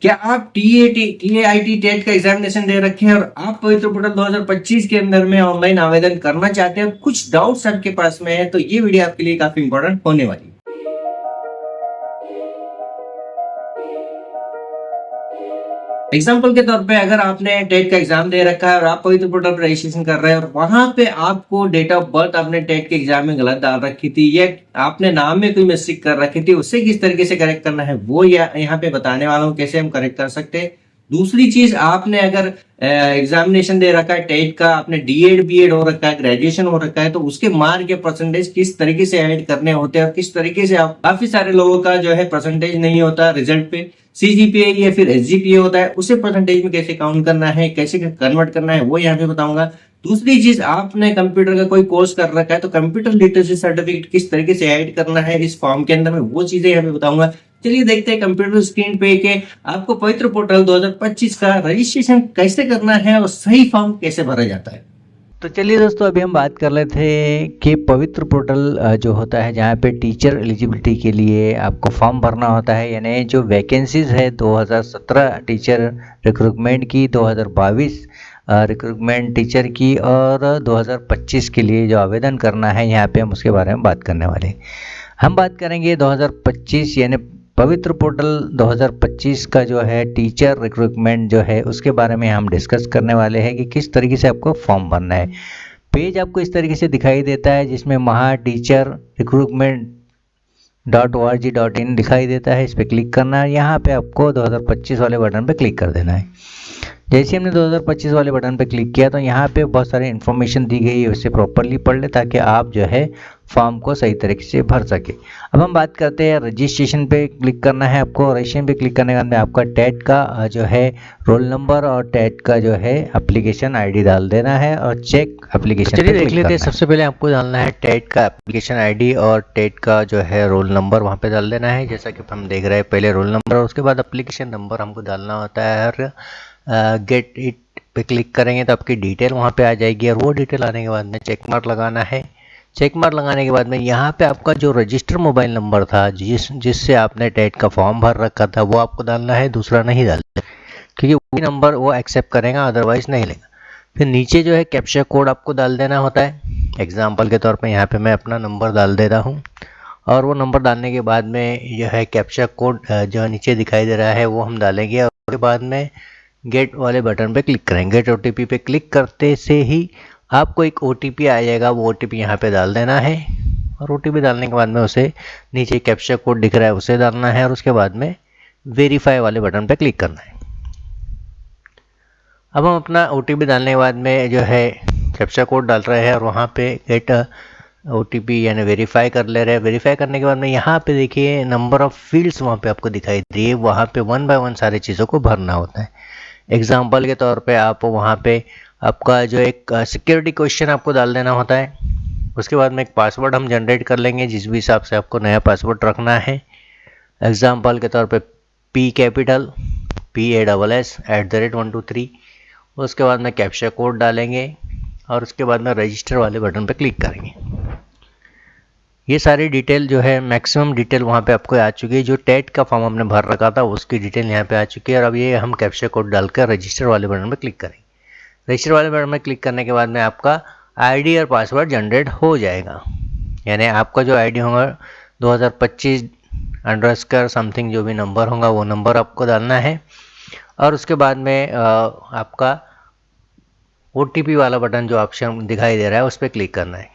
क्या आप TAIT TET का एग्जामिनेशन दे रखे हैं और आप पवित्र पोर्टल 2025 के अंदर में ऑनलाइन आवेदन करना चाहते हैं, कुछ डाउट्स आपके पास में है, तो ये वीडियो आपके लिए काफी इंपॉर्टेंट होने वाली है। एग्जाम्पल के तौर पे अगर आपने टेट का एग्जाम दे रखा है और आप पवित्र पोर्टल पर रजिस्ट्रेशन कर रहे हैं और वहां पे आपको डेट ऑफ बर्थ आपने टेट के एग्जाम में गलत डाल रखी थी या आपने नाम में कोई मिस्टेक कर रखी थी, उसे किस तरीके से करेक्ट करना है वो यहाँ पे बताने वाला हूँ कैसे हम करेक्ट कर सकते हैं। दूसरी चीज, आपने अगर एग्जामिनेशन दे रखा है टेट का, आपने डीएड बीएड हो रखा है, ग्रेजुएशन हो रखा है, तो उसके मार्क के परसेंटेज किस तरीके से ऐड करने होते हैं और किस तरीके से आप, काफी सारे लोगों का जो है परसेंटेज नहीं होता रिजल्ट पे, CGPA या फिर SGPA होता है, उसे परसेंटेज में कैसे काउंट करना है, कैसे कन्वर्ट करना है वो यहाँ पे बताऊंगा। दूसरी चीज, आपने कंप्यूटर का कोई कोर्स कर रखा है तो कंप्यूटर लिटरेसी सर्टिफिकेट किस तरीके से ऐड करना है इस फॉर्म के अंदर में, वो चीजें यहाँ पे बताऊंगा। चलिए देखते हैं कंप्यूटर स्क्रीन पे के आपको पवित्र पोर्टल 2025 का रजिस्ट्रेशन कैसे करना है और सही फॉर्म कैसे भरा जाता है। तो चलिए दोस्तों, अभी हम बात कर रहे थे कि पवित्र पोर्टल जो होता है जहाँ पे टीचर एलिजिबिलिटी के लिए आपको फॉर्म भरना होता है, यानी जो वैकेंसीज है 2017 टीचर रिक्रूटमेंट की, 2022 रिक्रूटमेंट टीचर की और 2025 के लिए जो आवेदन करना है, यहाँ पे हम उसके बारे में बात करने वाले हैं। हम बात करेंगे 2025 यानी पवित्र पोर्टल 2025 का जो है टीचर रिक्रूटमेंट जो है उसके बारे में हम डिस्कस करने वाले हैं कि किस तरीके से आपको फॉर्म भरना है। पेज आपको इस तरीके से दिखाई देता है जिसमें महा टीचर रिक्रूटमेंट .org.in दिखाई देता है, इस पर क्लिक करना है। यहाँ पे आपको 2025 वाले बटन पे क्लिक कर देना है। जैसे हमने 2025 वाले बटन पे क्लिक किया तो यहाँ पे बहुत सारी इन्फॉर्मेशन दी गई है, उसे प्रॉपरली पढ़ ले ताकि आप जो है फॉर्म को सही तरीके से भर सके। अब हम बात करते हैं रजिस्ट्रेशन पे क्लिक करना है आपको। रजिस्ट्रेशन पे क्लिक करने के बाद में आपका टेट का जो है रोल नंबर और टेट का जो है एप्लीकेशन ID डाल देना है और चेक एप्लीकेशन पे देख लेते हैं। सबसे पहले आपको डालना है टेट का एप्लीकेशन ID और टेट का जो है रोल नंबर वहाँ पे डाल देना है। जैसा कि हम देख रहे हैं, पहले रोल नंबर और उसके बाद एप्लीकेशन नंबर हमको डालना होता है और गेट इट पे क्लिक करेंगे तो आपकी डिटेल वहाँ पे आ जाएगी और वो डिटेल आने के बाद में चेक मार्क लगाना है। चेक मार्क लगाने के बाद में यहाँ पे आपका जो रजिस्टर मोबाइल नंबर था जिससे आपने टेट का फॉर्म भर रखा था वो आपको डालना है, दूसरा नहीं डालना, क्योंकि वही नंबर वो एक्सेप्ट करेगा, अदरवाइज नहीं लेगा। फिर नीचे जो है कैप्चा कोड आपको डाल देना होता है। एग्जाम्पल के तौर पर यहाँ पर मैं अपना नंबर डाल देता हूँ और वो नंबर डालने के बाद में जो है कैप्चा कोड जो नीचे दिखाई दे रहा है वो हम डालेंगे और उसके बाद में गेट वाले बटन पे क्लिक करेंगे। गेट OTP पे क्लिक करते से ही आपको एक OTP आ जाएगा, वो OTP यहाँ पे डाल देना है और OTP डालने के बाद में उसे नीचे कैप्चा कोड दिख रहा है उसे डालना है और उसके बाद में वेरीफाई वाले बटन पे क्लिक करना है। अब हम अपना OTP डालने के बाद में जो है कैप्चा कोड डाल रहे हैं और वहाँ पे गेट OTP यानी वेरीफाई कर ले रहे हैं। वेरीफाई करने के बाद में यहाँ पे देखिए नंबर ऑफ फील्ड्स वहाँ पे आपको दिखाई दे रही है, वहाँ पे 1 बाय 1 सारी चीज़ों को भरना होता है। एग्जाम्पल के तौर पे आप वहाँ पे आपका जो एक सिक्योरिटी क्वेश्चन आपको डाल देना होता है। उसके बाद में एक पासवर्ड हम जनरेट कर लेंगे जिस भी हिसाब से आपको नया पासवर्ड रखना है। एग्जाम्पल के तौर पे P कैपिटल PASS@123। उसके बाद में कैप्चा कोड डालेंगे और उसके बाद में रजिस्टर वाले बटन पे क्लिक करेंगे। ये सारी डिटेल जो है मैक्सिमम डिटेल वहाँ पे आपको आ चुकी है। जो टेट का फॉर्म हमने भर रखा था उसकी डिटेल यहाँ पे आ चुकी है और अब ये हम कैप्चा कोड डालकर रजिस्टर वाले बटन पे क्लिक करेंगे। रजिस्टर वाले बटन में क्लिक करने के बाद में आपका ID और पासवर्ड जनरेट हो जाएगा, यानी आपका जो ID होगा 2025 समथिंग जो भी नंबर होगा वो नंबर आपको डालना है और उसके बाद में आपका OTP वाला बटन जो ऑप्शन दिखाई दे रहा है उस पर क्लिक करना है।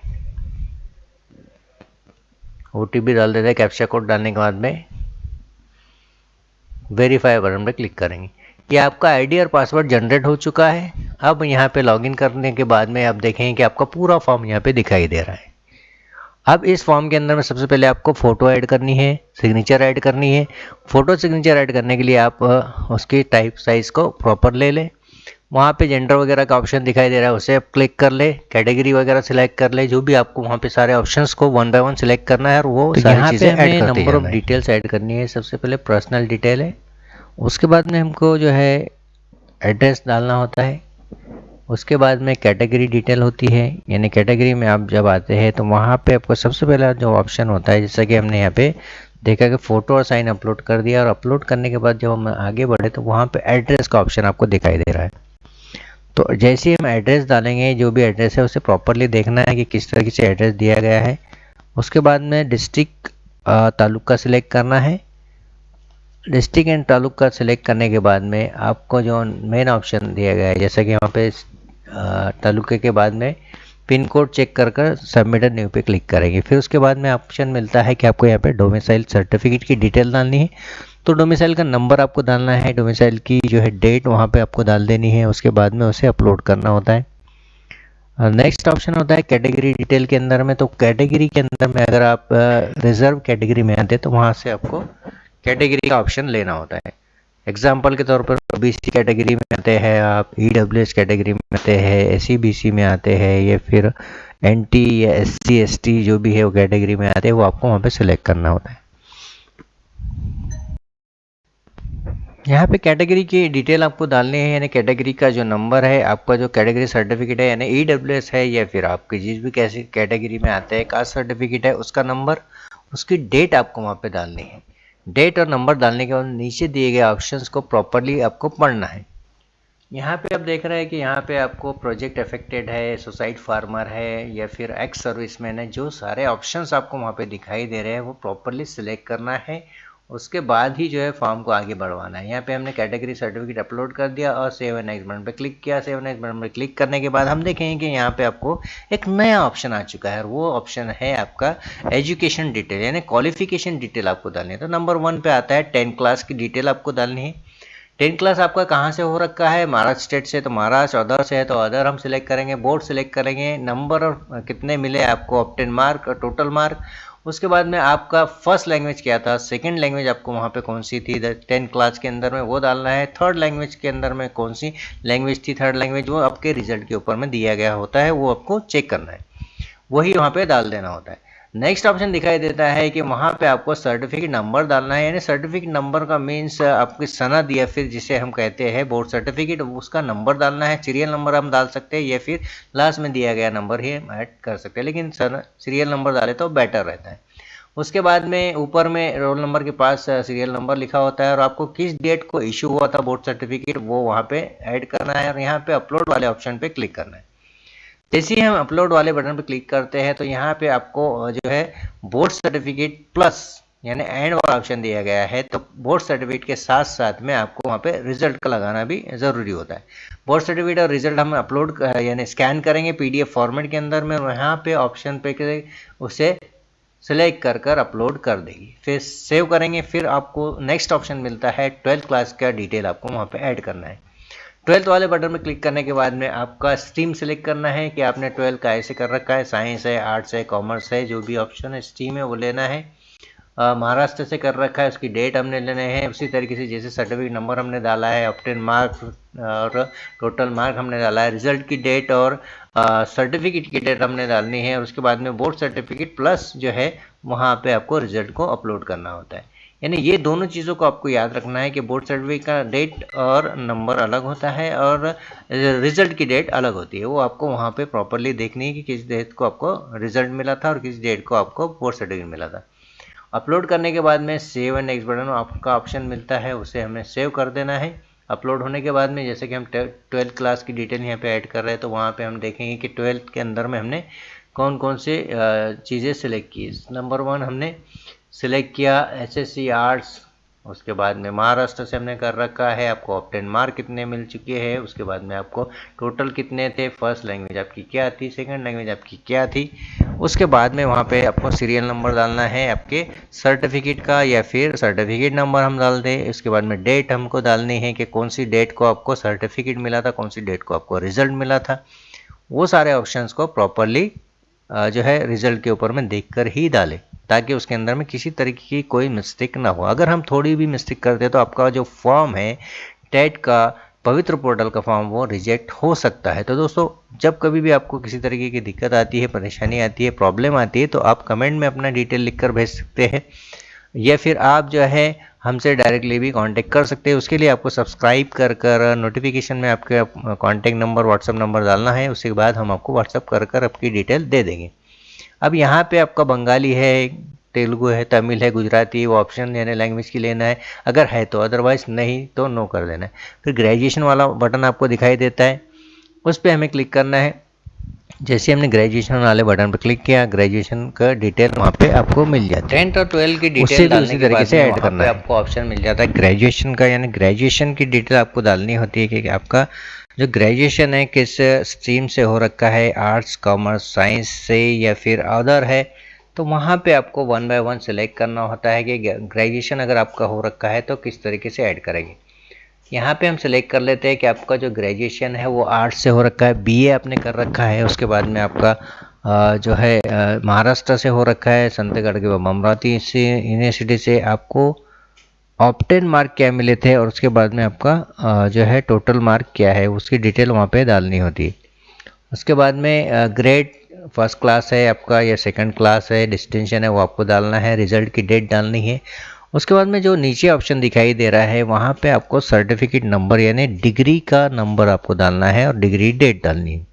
OTP डाल देते हैं। कैप्चा कोड डालने के बाद में वेरीफाई बटन पे क्लिक करेंगे। ये आपका ID और पासवर्ड जनरेट हो चुका है। अब यहाँ पे लॉगिन करने के बाद में आप देखेंगे कि आपका पूरा फॉर्म यहाँ पे दिखाई दे रहा है। अब इस फॉर्म के अंदर में सबसे पहले आपको फ़ोटो ऐड करनी है, सिग्नेचर ऐड करनी है। फ़ोटो सिग्नेचर ऐड करने के लिए आप उसकी टाइप साइज़ को प्रॉपर ले लें। वहाँ पे जेंडर वगैरह का ऑप्शन दिखाई दे रहा है उसे आप क्लिक कर ले, कैटेगरी वगैरह सिलेक्ट कर ले, जो भी आपको वहाँ पे सारे ऑप्शंस को 1 बाय 1 सिलेक्ट करना है और वो तो सारी चीज़ें ऐड करते नंबर ऑफ डिटेल्स ऐड करनी है। सबसे पहले पर्सनल डिटेल है, उसके बाद में हमको जो है एड्रेस डालना होता है, उसके बाद में कैटेगरी डिटेल होती है, यानी कैटेगरी में आप जब आते हैं तो वहाँ पे आपको सबसे पहला जो ऑप्शन होता है, जैसा कि हमने यहाँ पे देखा कि फ़ोटो और साइन अपलोड कर दिया, और अपलोड करने के बाद जब हम आगे बढ़े तो वहाँ पे एड्रेस का ऑप्शन आपको दिखाई दे रहा है। तो जैसे ही हम एड्रेस डालेंगे, जो भी एड्रेस है उसे प्रॉपरली देखना है कि किस तरीके से एड्रेस दिया गया है। उसके बाद में डिस्ट्रिक्ट तालुका सिलेक्ट करना है। डिस्ट्रिक्ट एंड तालुका सिलेक्ट करने के बाद में आपको जो मेन ऑप्शन दिया गया है, जैसा कि यहाँ पे तालुके के बाद में पिन कोड चेक कर कर सबमिटेड न्यू पे क्लिक करेंगे। फिर उसके बाद में ऑप्शन मिलता है कि आपको यहाँ पे डोमिसाइल सर्टिफिकेट की डिटेल डालनी है। तो डोमिसाइल का नंबर आपको डालना है, डोमिसाइल की जो है डेट वहाँ पे आपको डाल देनी है। उसके बाद में उसे अपलोड करना होता है। नेक्स्ट ऑप्शन होता है कैटेगरी डिटेल के अंदर में। तो कैटेगरी के अंदर में अगर आप रिजर्व कैटेगरी में आते तो वहाँ से आपको कैटेगरी का ऑप्शन लेना होता है। एग्जाम्पल के तौर पर ओबीसी कैटेगरी में आते हैं आप, ईडब्ल्यूएस कैटेगरी में आते हैं, एससीबीसी में आते हैं, या फिर एनटी या एससी एसटी जो भी है वो कैटेगरी में आते हैं, वो आपको वहाँ पे सिलेक्ट करना होता है। यहाँ पे कैटेगरी की डिटेल आपको डालनी है, यानी कैटेगरी का जो नंबर है, आपका जो कैटेगरी सर्टिफिकेट है, यानी ईडब्ल्यूएस है या फिर आपकी जिस भी कैसी कैटेगरी में आते हैं कास्ट सर्टिफिकेट है, उसका नंबर, उसकी डेट आपको वहाँ पे डालनी है। डेट और नंबर डालने के बाद नीचे दिए गए ऑप्शंस को प्रॉपरली आपको पढ़ना है। यहाँ पे आप देख रहे हैं कि यहाँ पे आपको प्रोजेक्ट अफेक्टेड है, सुसाइड फार्मर है, या फिर एक्स सर्विसमैन है, जो सारे ऑप्शंस आपको वहाँ पे दिखाई दे रहे हैं वो प्रॉपरली सिलेक्ट करना है। उसके बाद ही जो है फॉर्म को आगे बढ़वाना है। यहाँ पे हमने कैटेगरी सर्टिफिकेट अपलोड कर दिया और सेव एंड नेक्स्ट बटन पे क्लिक किया। सेव एंड नेक्स्ट बटन पे क्लिक करने के बाद हम देखेंगे कि यहाँ पे आपको एक नया ऑप्शन आ चुका है, और वो ऑप्शन है आपका एजुकेशन डिटेल, यानी क्वालिफिकेशन डिटेल आपको डालनी है। तो नंबर 1 पे आता है 10 क्लास की डिटेल आपको डालनी है। 10 क्लास आपका कहाँ से हो रखा है, महाराष्ट्र स्टेट से, तो महाराष्ट्र, अदर से है तो अदर हम सिलेक्ट करेंगे, बोर्ड सिलेक्ट करेंगे, नंबर और कितने मिले आपको, ऑब्टेन मार्क और टोटल मार्क। उसके बाद में आपका फर्स्ट लैंग्वेज क्या था, सेकंड लैंग्वेज आपको वहाँ पे कौन सी थी 10 क्लास के अंदर में, वो डालना है। थर्ड लैंग्वेज के अंदर में कौन सी लैंग्वेज थी, थर्ड लैंग्वेज, वो आपके रिजल्ट के ऊपर में दिया गया होता है, वो आपको चेक करना है, वही वहाँ पे डाल देना होता है। नेक्स्ट ऑप्शन दिखाई देता है कि वहाँ पे आपको सर्टिफिकेट नंबर डालना है, यानी सर्टिफिकेट नंबर का मीन्स आपकी सनद या फिर जिसे हम कहते हैं बोर्ड सर्टिफिकेट, उसका नंबर डालना है। सीरियल नंबर हम डाल सकते हैं या फिर लास्ट में दिया गया नंबर ही हम ऐड कर सकते हैं, लेकिन सीरियल नंबर डाले तो बेटर रहता है। उसके बाद में ऊपर में रोल नंबर के पास सीरियल नंबर लिखा होता है, और आपको किस डेट को इशू हुआ था बोर्ड सर्टिफिकेट वो वहाँ पे ऐड करना है, और यहाँ पे अपलोड वाले ऑप्शन पे क्लिक करना है। जैसे ही हम अपलोड वाले बटन पर क्लिक करते हैं तो यहाँ पे आपको जो है बोर्ड सर्टिफिकेट प्लस यानी एंड वाला ऑप्शन दिया गया है। तो बोर्ड सर्टिफिकेट के साथ साथ में आपको वहाँ पे रिजल्ट का लगाना भी ज़रूरी होता है। बोर्ड सर्टिफिकेट और रिजल्ट हम अपलोड यानी स्कैन करेंगे पीडीएफ फॉर्मेट के अंदर में, यहाँ पे ऑप्शन पे उसे सेलेक्ट कर कर अपलोड कर देगी, फिर सेव करेंगे। फिर आपको नेक्स्ट ऑप्शन मिलता है 12th क्लास का डिटेल आपको वहाँ पे ऐड करना है। 12th वाले बटन में क्लिक करने के बाद में आपका स्ट्रीम सेलेक्ट करना है कि आपने 12 का ऐसे कर रखा है, साइंस है, आर्ट्स है, कॉमर्स है, जो भी ऑप्शन है स्ट्रीम है वो लेना है। महाराष्ट्र से कर रखा है, उसकी डेट हमने लेने हैं। उसी तरीके से जैसे सर्टिफिकेट नंबर हमने डाला है, ऑब्टेन मार्क्स और टोटल मार्क हमने डाला है, रिजल्ट की डेट और सर्टिफिकेट की डेट हमने डालनी है। उसके बाद में बोर्ड सर्टिफिकेट प्लस जो है वहाँ पे आपको रिजल्ट को अपलोड करना होता है। यानी ये दोनों चीज़ों को आपको याद रखना है कि बोर्ड सर्टिफिकेट का डेट और नंबर अलग होता है और रिजल्ट की डेट अलग होती है। वो आपको वहाँ पे प्रॉपरली देखनी है कि किस डेट को आपको रिजल्ट मिला था और किस डेट को आपको बोर्ड सर्टिफिकेट मिला था। अपलोड करने के बाद में सेव एंड नेक्स्ट बटन आपका ऑप्शन मिलता है, उसे हमें सेव कर देना है। अपलोड होने के बाद में जैसे कि हम 12th क्लास की डिटेल यहाँ पे ऐड कर रहे हैं, तो वहाँ पे हम देखेंगे कि 12th के अंदर में हमने कौन कौन से चीज़ें सिलेक्ट की। नंबर 1 हमने सिलेक्ट किया एसएससी आर्ट्स। उसके बाद में महाराष्ट्र से हमने कर रखा है, आपको ऑब्टेन मार्क कितने मिल चुके हैं। उसके बाद में आपको टोटल कितने थे, फर्स्ट लैंग्वेज आपकी क्या थी, सेकंड लैंग्वेज आपकी क्या थी। उसके बाद में वहाँ पे आपको सीरियल नंबर डालना है आपके सर्टिफिकेट का या फिर सर्टिफिकेट नंबर हम डाल दें। उसके बाद में डेट हमको डालनी है कि कौन सी डेट को आपको सर्टिफिकेट मिला था, कौन सी डेट को आपको रिजल्ट मिला था। वो सारे ऑप्शंस को प्रॉपरली जो है रिजल्ट के ऊपर में देखकर ही डालें, ताकि उसके अंदर में किसी तरीके की कोई मिस्टेक ना हो। अगर हम थोड़ी भी मिस्टेक करते हैं तो आपका जो फॉर्म है टेट का पवित्र पोर्टल का फॉर्म वो रिजेक्ट हो सकता है। तो दोस्तों जब कभी भी आपको किसी तरीके की दिक्कत आती है, परेशानी आती है, प्रॉब्लम आती है, तो आप कमेंट में अपना डिटेल लिखकर भेज सकते हैं, या फिर आप जो है हमसे डायरेक्टली भी कांटेक्ट कर सकते हैं। उसके लिए आपको सब्सक्राइब कर कर नोटिफिकेशन में आपके कांटेक्ट नंबर, व्हाट्सअप नंबर डालना है। उसके बाद हम आपको व्हाट्सअप कर कर आपकी डिटेल दे देंगे। अब यहाँ पे आपका बंगाली है, तेलुगु है, तमिल है, गुजराती, वो ऑप्शन यानी लैंग्वेज की लेना है, अगर है तो, अदरवाइज नहीं तो नो कर देना है। फिर ग्रेजुएशन वाला बटन आपको दिखाई देता है, उस पर हमें क्लिक करना है। जैसे हमने ग्रेजुएशन वाले बटन पर क्लिक किया, ग्रेजुएशन का डिटेल वहाँ पे आपको मिल जाता है। 10th और 12th की डिटेल डालने उसी तरीके से ऐड करना है। आपको ऑप्शन मिल जाता है ग्रेजुएशन का, यानी ग्रेजुएशन की डिटेल आपको डालनी होती है कि आपका जो ग्रेजुएशन है किस स्ट्रीम से हो रखा है, आर्ट्स, कॉमर्स, साइंस से या फिर अदर है। तो वहाँ पे आपको 1 बाय 1 सेलेक्ट करना होता है कि ग्रेजुएशन अगर आपका हो रखा है तो किस तरीके से ऐड करेंगे। यहाँ पे हम सेलेक्ट कर लेते हैं कि आपका जो ग्रेजुएशन है वो आर्ट्स से हो रखा है, बीए आपने कर रखा है, उसके बाद में आपका जो है महाराष्ट्र से हो रखा है, संतगढ़ के अमरावती यूनिवर्सिटी से आपको ऑप्टेन मार्क क्या मिले थे, और उसके बाद में आपका जो है टोटल मार्क क्या है उसकी डिटेल वहाँ पे डालनी होती है। उसके बाद में ग्रेड फर्स्ट क्लास है आपका या सेकंड क्लास है, डिस्टिंक्शन है वो आपको डालना है, रिजल्ट की डेट डालनी है। उसके बाद में जो नीचे ऑप्शन दिखाई दे रहा है वहाँ पे आपको सर्टिफिकेट नंबर यानी डिग्री का नंबर आपको डालना है और डिग्री डेट डालनी है।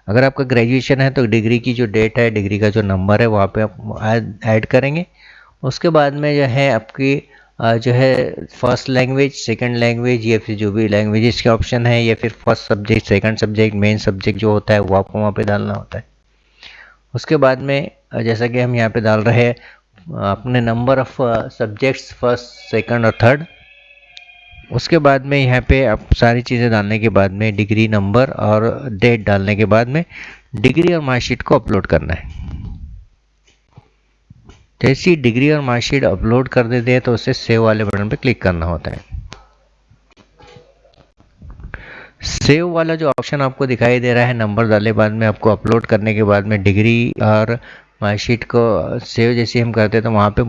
अगर आपका ग्रेजुएशन है तो डिग्री की जो डेट है, डिग्री का जो नंबर है वहाँ पे आप ऐड करेंगे। उसके बाद में जो है आपकी जो है फर्स्ट लैंग्वेज, सेकंड लैंग्वेज या फिर जो भी लैंग्वेजेस के ऑप्शन है, या फिर first subject, second subject, main subject जो होता है वो आपको वहाँ पे डालना होता है। उसके बाद में जैसा कि हम यहाँ पे डाल रहे हैं अपने number of subjects first, second और थर्ड। उसके बाद में यहाँ पे आप सारी चीज़ें डालने के बाद में डिग्री नंबर और डेट डालने के बाद में डिग्री और मार्कशीट को अपलोड करना है। जैसी डिग्री और मार्कशीट अपलोड कर देते हैं तो उसे सेव वाले बटन पे क्लिक करना होता है। सेव वाला जो ऑप्शन आपको दिखाई दे रहा है नंबर डाले बाद में आपको अपलोड करने के बाद में डिग्री और मार्कशीट को सेव जैसे हम करते हैं तो वहाँ पे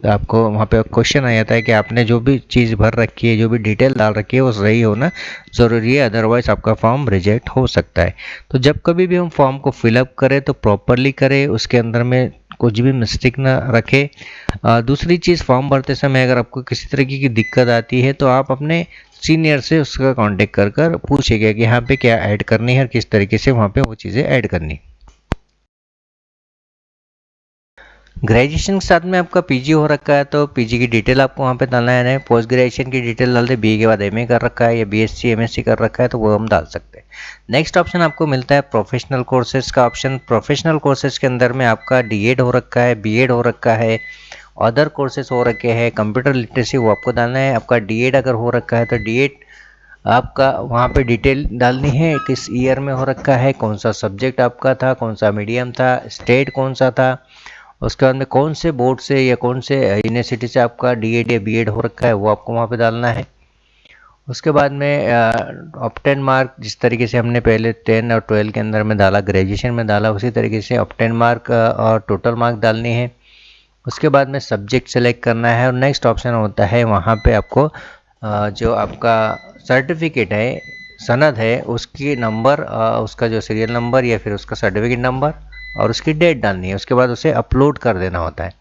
आपको वहाँ पे क्वेश्चन आ जाता है कि आपने जो भी चीज़ भर रखी है, जो भी डिटेल डाल रखी है वो सही होना ज़रूरी है, अदरवाइज़ आपका फॉर्म रिजेक्ट हो सकता है। तो जब कभी भी हम फॉर्म को फिलअप करें तो प्रॉपरली करें, उसके अंदर में कुछ भी मिस्टेक ना रखें। दूसरी चीज़, फॉर्म भरते समय अगर आपको किसी तरीके की दिक्कत आती है तो आप अपने सीनियर से उसका कांटेक्ट कर पूछेगा कि यहाँ पे क्या ऐड करनी है और किस तरीके से वहाँ पे वो चीज़ें ऐड करनी। ग्रेजुएशन के साथ में आपका पीजी हो रखा है तो पीजी की डिटेल आपको वहाँ पे डालना है। नहीं पोस्ट ग्रेजुएशन की डिटेल डाल दे, बीए के बाद एमए कर रखा है या बीएससी एमएससी कर रखा है तो वो हम डाल सकते हैं। नेक्स्ट ऑप्शन आपको मिलता है प्रोफेशनल कोर्सेज का ऑप्शन। प्रोफेशनल कोर्सेज के अंदर में आपका डीएड हो रखा है, बीएड हो रखा है, अदर कोर्सेज हो रखे हैं, कंप्यूटर लिटरेसी वो आपको डालना है। आपका डीएड अगर हो रखा है तो डीएड आपका वहाँ पे डिटेल डालनी है, किस ईयर में हो रखा है, कौन सा सब्जेक्ट आपका था, कौन सा मीडियम था, स्टेट कौन सा था, उसके बाद में कौन से बोर्ड से या कौन से यूनिवर्सिटी से आपका डीएड या बीएड हो रखा है वो आपको वहाँ पे डालना है। उसके बाद में ऑप्टेन मार्क जिस तरीके से हमने पहले 10 और 12 के अंदर में डाला, ग्रेजुएशन में डाला, उसी तरीके से ऑप्टेन मार्क और टोटल मार्क डालनी है। उसके बाद में सब्जेक्ट सेलेक्ट करना है और नेक्स्ट ऑप्शन होता है वहाँ पे आपको जो आपका सर्टिफिकेट है, सनद है, उसकी नंबर, उसका जो सीरियल नंबर या फिर उसका सर्टिफिकेट नंबर और उसकी डेट डालनी है। उसके बाद उसे अपलोड कर देना होता है।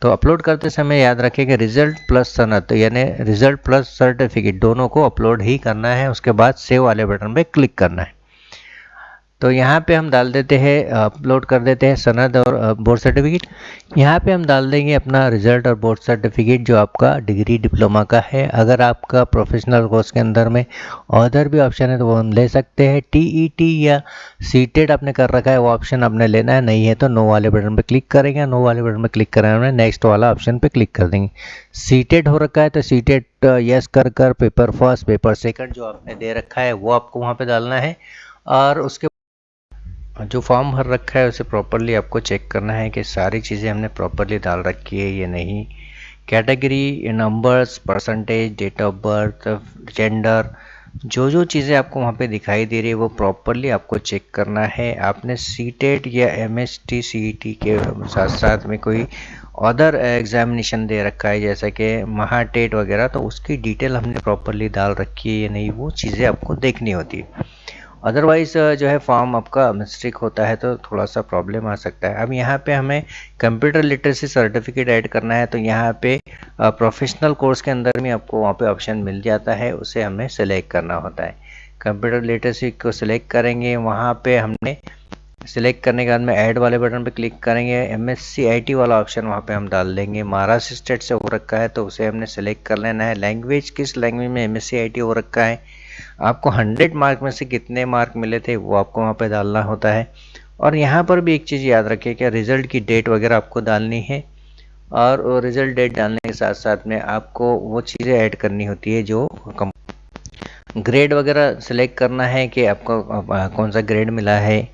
तो अपलोड करते समय याद रखें कि रिजल्ट प्लस सनद तो यानी रिजल्ट प्लस सर्टिफिकेट दोनों को अपलोड ही करना है। उसके बाद सेव वाले बटन पे क्लिक करना है। तो यहाँ पे हम डाल देते हैं, अपलोड कर देते हैं सनद और बोर्ड सर्टिफिकेट। यहाँ पे हम डाल देंगे अपना रिजल्ट और बोर्ड सर्टिफिकेट जो आपका डिग्री डिप्लोमा का है। अगर आपका प्रोफेशनल कोर्स के अंदर में अदर भी ऑप्शन है तो वो हम ले सकते हैं। टीईटी या सीटेड आपने कर रखा है वो ऑप्शन आपने लेना है, नहीं है तो नो वाले बटन पे क्लिक करेंगे। नो वाले बटन पे क्लिक कराने नेक्स्ट वाला ऑप्शन पे क्लिक कर देंगे। सीटेड हो रखा है तो सीटेड यस कर पेपर फर्स्ट, पेपर सेकंड जो आपने दे रखा है वो आपको वहाँ पे डालना है। और उसके जो फॉर्म भर रखा है उसे प्रॉपरली आपको चेक करना है कि सारी चीज़ें हमने प्रॉपरली डाल रखी है या नहीं। Category, numbers, percentage, date of birth, gender, जो चीज़ें आपको वहाँ पे दिखाई दे रही है वो प्रॉपरली आपको चेक करना है। आपने सीटेट या एमएसटी सीईटी के साथ साथ में कोई अदर एग्जामिनेशन दे रखा है जैसा कि महाटेट वगैरह, तो उसकी डिटेल हमने प्रॉपरली डाल रखी है या नहीं वो चीज़ें आपको देखनी होती है। अदरवाइज जो है फॉर्म आपका मिस्टेक होता है तो थोड़ा सा प्रॉब्लम आ सकता है। अब यहाँ पे हमें कंप्यूटर लिटरेसी सर्टिफिकेट ऐड करना है तो यहाँ पे प्रोफेशनल कोर्स के अंदर में आपको वहाँ पे ऑप्शन मिल जाता है, उसे हमें सेलेक्ट करना होता है। कंप्यूटर लिटरेसी को सिलेक्ट करेंगे, वहाँ पे हमने सिलेक्ट करने के बाद में ऐड वाले बटन पे क्लिक करेंगे, MSc IT वाला ऑप्शन वहाँ पे हम डाल देंगे। महाराष्ट्र स्टेट से हो रखा है तो उसे हमने सेलेक्ट कर लेना है। लैंग्वेज किस लैंग्वेज में MSc IT हो रखा है, आपको 100 मार्क में से कितने मार्क मिले थे वो आपको वहाँ पे डालना होता है। और यहाँ पर भी एक चीज़ याद रखिए कि रिज़ल्ट की डेट वगैरह आपको डालनी है, और रिज़ल्ट डेट डालने के साथ साथ में आपको वो चीज़ें ऐड करनी होती है जो ग्रेड वगैरह सेलेक्ट करना है कि आपको कौन सा ग्रेड मिला है,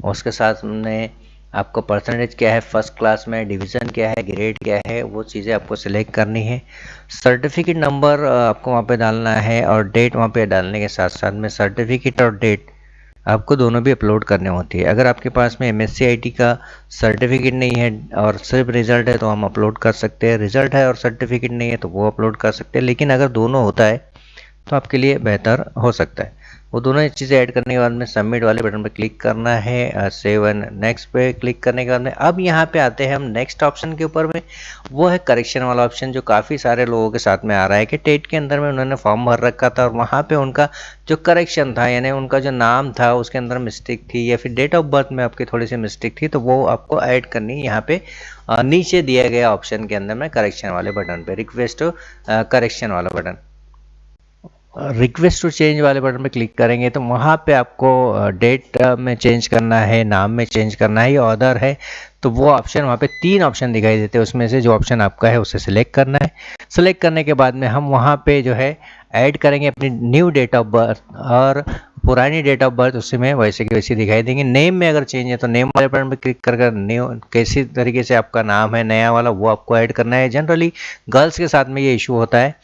उसके साथ में आपको परसेंटेज क्या है फर्स्ट क्लास में, डिवीज़न क्या है, ग्रेड क्या है, वो चीज़ें आपको सिलेक्ट करनी है। सर्टिफिकेट नंबर आपको वहाँ पे डालना है और डेट वहाँ पे डालने के साथ साथ में सर्टिफिकेट और डेट आपको दोनों भी अपलोड करने होती है। अगर आपके पास में MSc IT का सर्टिफिकेट नहीं है और सिर्फ रिज़ल्ट है तो हम अपलोड कर सकते हैं, रिज़ल्ट है और सर्टिफिकेट नहीं है तो वो अपलोड कर सकते हैं। लेकिन अगर दोनों होता है तो आपके लिए बेहतर हो सकता है। वो दोनों चीज़ें ऐड करने के बाद में सबमिट वाले बटन पर क्लिक करना है, सेव एंड नेक्स्ट पे क्लिक करने के बाद में अब यहाँ पे आते हैं हम नेक्स्ट ऑप्शन के ऊपर में। वो है करेक्शन वाला ऑप्शन, जो काफ़ी सारे लोगों के साथ में आ रहा है कि टेट के अंदर में उन्होंने फॉर्म भर रखा था और वहाँ पे उनका जो करेक्शन था, यानी उनका जो नाम था उसके अंदर मिस्टेक थी या फिर डेट ऑफ बर्थ में आपकी थोड़ी सी मिस्टेक थी, तो वो आपको ऐड करनी यहाँ पे नीचे दिया गया ऑप्शन के अंदर में करेक्शन वाले बटन पे, रिक्वेस्ट टू करेक्शन वाला बटन, रिक्वेस्ट टू चेंज वाले बटन पे क्लिक करेंगे तो वहाँ पे आपको डेट में चेंज करना है, नाम में चेंज करना है या अदर है, तो वो ऑप्शन वहाँ पे 3 ऑप्शन दिखाई देते हैं, उसमें से जो ऑप्शन आपका है उसे सिलेक्ट करना है। सिलेक्ट करने के बाद में हम वहाँ पे जो है ऐड करेंगे अपनी न्यू डेट ऑफ बर्थ, और पुरानी डेट ऑफ बर्थ उसी में वैसे की वैसी दिखाई देंगे। नेम में अगर चेंज है तो नेम वाले बटन पे क्लिक कर न्यू कैसी तरीके से आपका नाम है नया वाला वो आपको ऐड करना है। जनरली गर्ल्स के साथ में ये इशू होता है,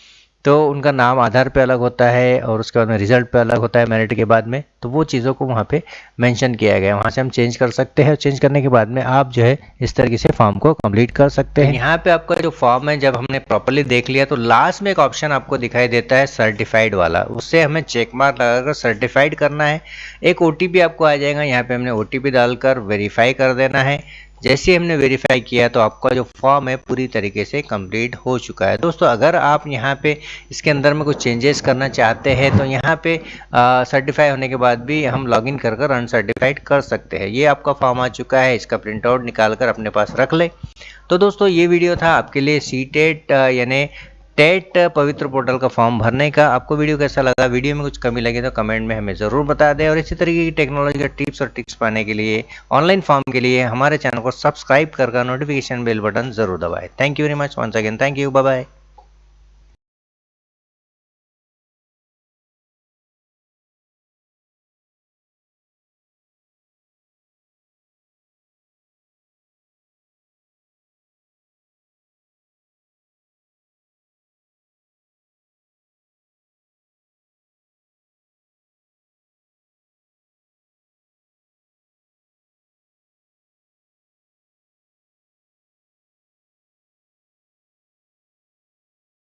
तो उनका नाम आधार पे अलग होता है और उसके बाद में रिजल्ट पे अलग होता है मेरिट के बाद में, तो वो चीज़ों को वहाँ पे मेंशन किया गया है, वहाँ से हम चेंज कर सकते हैं। चेंज करने के बाद में आप जो है इस तरीके से फॉर्म को कंप्लीट कर सकते हैं। यहाँ पे आपका जो फॉर्म है जब हमने प्रॉपर्ली देख लिया तो लास्ट में एक ऑप्शन आपको दिखाई देता है सर्टिफाइड वाला, उससे हमें चेक मार्क लगाकर सर्टिफाइड करना है। एक OTP आपको आ जाएगा, यहाँ पे हमने OTP डालकर वेरीफाई कर देना है। जैसे ही हमने वेरीफाई किया तो आपका जो फॉर्म है पूरी तरीके से कंप्लीट हो चुका है। दोस्तों अगर आप यहाँ पे इसके अंदर में कुछ चेंजेस करना चाहते हैं तो यहाँ पे सर्टिफाई होने के बाद भी हम लॉगिन कर अनसर्टिफाइड कर सकते हैं। ये आपका फॉर्म आ चुका है, इसका प्रिंट आउट निकाल कर अपने पास रख लें। तो दोस्तों ये वीडियो था आपके लिए सीटेट यानी टेट पवित्र पोर्टल का फॉर्म भरने का। आपको वीडियो कैसा लगा, वीडियो में कुछ कमी लगे तो कमेंट में हमें ज़रूर बता दें, और इसी तरीके की टेक्नोलॉजी का टिप्स और ट्रिक्स पाने के लिए ऑनलाइन फॉर्म के लिए हमारे चैनल को सब्सक्राइब कर नोटिफिकेशन बेल बटन ज़रूर दबाएं। Thank you very much once again, thank you, bye bye.